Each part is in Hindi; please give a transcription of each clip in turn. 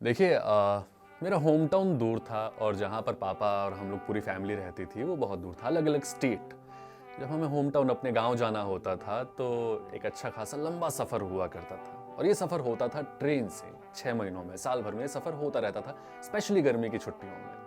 देखिए मेरा होम टाउन दूर था और जहाँ पर पापा और हम लोग पूरी फैमिली रहती थी वो बहुत दूर था, अलग अलग स्टेट। जब हमें होम टाउन अपने गांव जाना होता था तो एक अच्छा खासा लंबा सफ़र हुआ करता था और ये सफ़र होता था ट्रेन से। 6 महीनों में, साल भर में ये सफ़र होता रहता था, स्पेशली गर्मी की छुट्टियों में।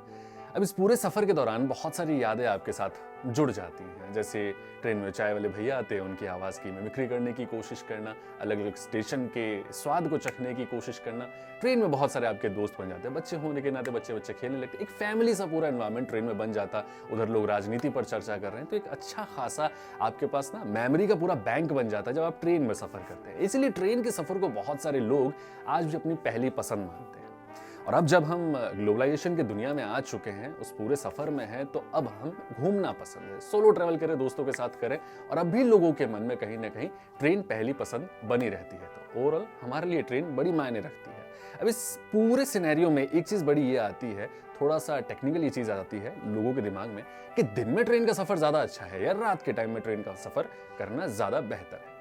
अब इस पूरे सफ़र के दौरान बहुत सारी यादें आपके साथ जुड़ जाती हैं। जैसे ट्रेन में चाय वाले भैया आते हैं, उनकी आवाज़ की मिमिक्री करने की कोशिश करना, अलग अलग स्टेशन के स्वाद को चखने की कोशिश करना। ट्रेन में बहुत सारे आपके दोस्त बन जाते हैं, बच्चे होने के नाते बच्चे बच्चे खेलने लगते, एक फैमिली सा पूरा एनवायरनमेंट ट्रेन में बन जाता। उधर लोग राजनीति पर चर्चा कर रहे हैं, तो एक अच्छा खासा आपके पास ना मेमोरी का पूरा बैंक बन जाता है जब आप ट्रेन में सफ़र करते हैं। इसलिए ट्रेन के सफ़र को बहुत सारे लोग आज भी अपनी पहली पसंद मानते हैं। और अब जब हम ग्लोबलाइजेशन की दुनिया में आ चुके हैं, उस पूरे सफ़र में हैं, तो अब हम घूमना पसंद है, सोलो ट्रैवल करें, दोस्तों के साथ करें। और अब भी लोगों के मन में कहीं ना कहीं ट्रेन पहली पसंद बनी रहती है। तो ओवरऑल हमारे लिए ट्रेन बड़ी मायने रखती है। अब इस पूरे सिनेरियो में एक चीज़ बड़ी ये आती है, थोड़ा सा टेक्निकल ये चीज़ आती है लोगों के दिमाग में कि दिन में ट्रेन का सफ़र ज़्यादा अच्छा है या रात के टाइम में ट्रेन का सफ़र करना ज़्यादा बेहतर है।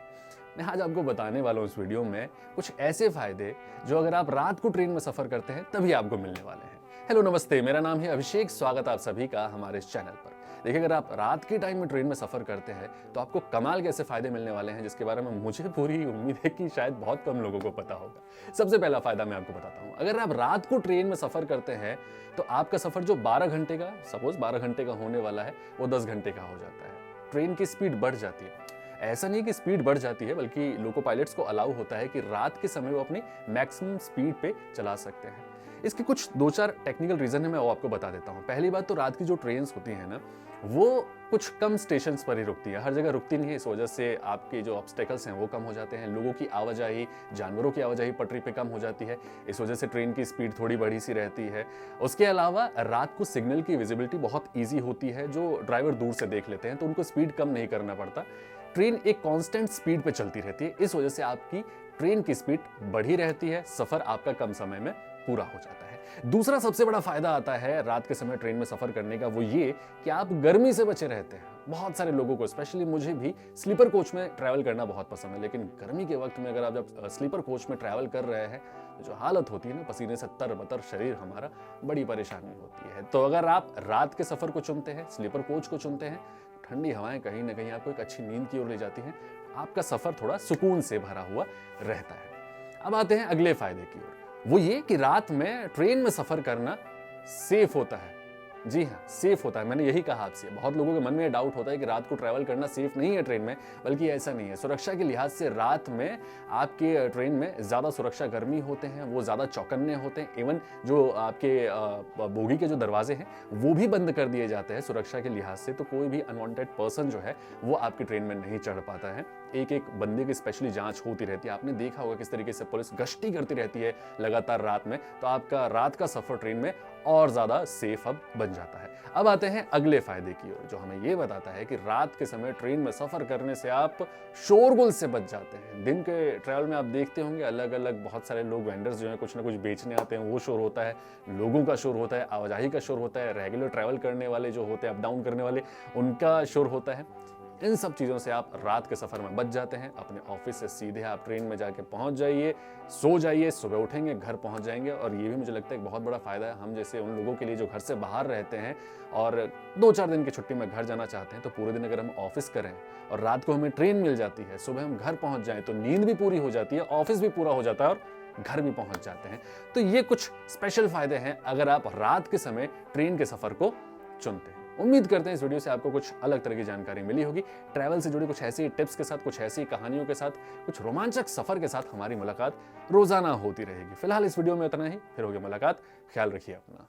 मैं आज आपको बताने वाला हूँ इस वीडियो में कुछ ऐसे फायदे जो अगर आप रात को ट्रेन में सफ़र करते हैं तभी आपको मिलने वाले हैं। हेलो नमस्ते, मेरा नाम है अभिषेक, स्वागत आप सभी का हमारे इस चैनल पर। देखिए, अगर आप रात के टाइम में ट्रेन में सफ़र करते हैं तो आपको कमाल के ऐसे फायदे मिलने वाले हैं जिसके बारे में मुझे पूरी उम्मीद है कि शायद बहुत कम लोगों को पता होगा। सबसे पहला फायदा मैं आपको बताता हूँ। अगर आप रात को ट्रेन में सफ़र करते हैं तो आपका सफ़र जो 12 घंटे का, सपोज 12 घंटे का होने वाला है, वो 10 घंटे का हो जाता है। ट्रेन की स्पीड बढ़ जाती है। ऐसा नहीं कि स्पीड बढ़ जाती है, बल्कि लोको पायलट्स को अलाउ होता है कि रात के समय वो अपनी मैक्सिमम स्पीड पे चला सकते हैं। इसके कुछ 2-4 टेक्निकल रीजन है, मैं वो आपको बता देता हूँ। पहली बात तो रात की जो ट्रेन्स होती हैं ना, वो कुछ कम स्टेशंस पर ही रुकती है, हर जगह रुकती नहीं है। इस वजह से आपके जो ऑब्स्टेकल्स हैं वो कम हो जाते हैं, लोगों की आवाजाही, जानवरों की आवाजाही पटरी पे कम हो जाती है। इस वजह से ट्रेन की स्पीड थोड़ी बढ़ी सी रहती है। उसके अलावा रात को सिग्नल की विजिबिलिटी बहुत ईजी होती है, जो ड्राइवर दूर से देख लेते हैं तो उनको स्पीड कम नहीं करना पड़ता। ट्रेन एक कांस्टेंट स्पीड पे चलती रहती है, इस वजह से आपकी ट्रेन की स्पीड बढ़ी रहती है, सफर आपका कम समय में पूरा हो जाता है। दूसरा सबसे बड़ा फायदा आता है रात के समय ट्रेन में सफर करने का, वो ये कि आप गर्मी से बचे रहते हैं। बहुत सारे लोगों को, स्पेशली मुझे भी, स्लीपर कोच में ट्रैवल करना बहुत पसंद है। लेकिन गर्मी के वक्त में अगर आप जब स्लीपर कोच में ट्रैवल कर रहे हैं तो जो हालत होती है ना, पसीने से तर-बतर शरीर हमारा, बड़ी परेशानी होती है। तो अगर आप रात के सफर को चुनते हैं, स्लीपर कोच को चुनते हैं, ठंडी हवाएं कहीं ना कहीं आपको एक अच्छी नींद की ओर ले जाती हैं, आपका सफर थोड़ा सुकून से भरा हुआ रहता है। अब आते हैं अगले फायदे की ओर, वो ये कि रात में ट्रेन में सफर करना सेफ होता है। जी हाँ, सेफ होता है। मैंने यही कहा आपसे। बहुत लोगों के मन में ये डाउट होता है कि रात को ट्रैवल करना सेफ नहीं है ट्रेन में, बल्कि ऐसा नहीं है। सुरक्षा के लिहाज से रात में आपके ट्रेन में ज़्यादा सुरक्षा कर्मी होते हैं, वो ज़्यादा चौकन्ने होते हैं। इवन जो आपके बोगी के जो दरवाजे हैं वो भी बंद कर दिए जाते हैं सुरक्षा के लिहाज से, तो कोई भी अनवांटेड पर्सन जो है वो आपकी ट्रेन में नहीं चढ़ पाता है। एक एक बंदे की स्पेशली जांच होती रहती है। आपने देखा होगा किस तरीके से पुलिस गश्ती करती रहती है लगातार रात में, तो आपका रात का सफर ट्रेन में और ज्यादा सेफ अब बन जाता है। अब आते हैं अगले फायदे की ओर, जो हमें यह बताता है कि रात के समय ट्रेन में सफर करने से आप शोरगुल से बच जाते हैं। दिन के ट्रैवल में आप देखते होंगे अलग अलग बहुत सारे लोग, वेंडर्स जो हैं, कुछ ना कुछ बेचने आते हैं, वो शोर होता है, लोगों का शोर होता है, आवाजाही का शोर होता है, रेगुलर ट्रैवल करने वाले जो होते हैं, अप डाउन करने वाले, उनका शोर होता है। इन सब चीज़ों से आप रात के सफ़र में बच जाते हैं। अपने ऑफिस से सीधे आप ट्रेन में जाके पहुंच जाइए, सो जाइए, सुबह उठेंगे, घर पहुंच जाएंगे। और ये भी मुझे लगता है एक बहुत बड़ा फ़ायदा है हम जैसे उन लोगों के लिए जो घर से बाहर रहते हैं और 2-4 दिन की छुट्टी में घर जाना चाहते हैं। तो पूरे दिन अगर हम ऑफिस करें और रात को हमें ट्रेन मिल जाती है, सुबह हम घर पहुँच जाएँ तो नींद भी पूरी हो जाती है, ऑफिस भी पूरा हो जाता है और घर भी पहुँच जाते हैं। तो ये कुछ स्पेशल फ़ायदे हैं अगर आप रात के समय ट्रेन के सफ़र को चुनते हैं। उम्मीद करते हैं इस वीडियो से आपको कुछ अलग तरह की जानकारी मिली होगी। ट्रैवल से जुड़ी कुछ ऐसी टिप्स के साथ, कुछ ऐसी कहानियों के साथ, कुछ रोमांचक सफर के साथ हमारी मुलाकात रोजाना होती रहेगी। फिलहाल इस वीडियो में इतना ही, फिर होगी मुलाकात। ख्याल रखिए अपना।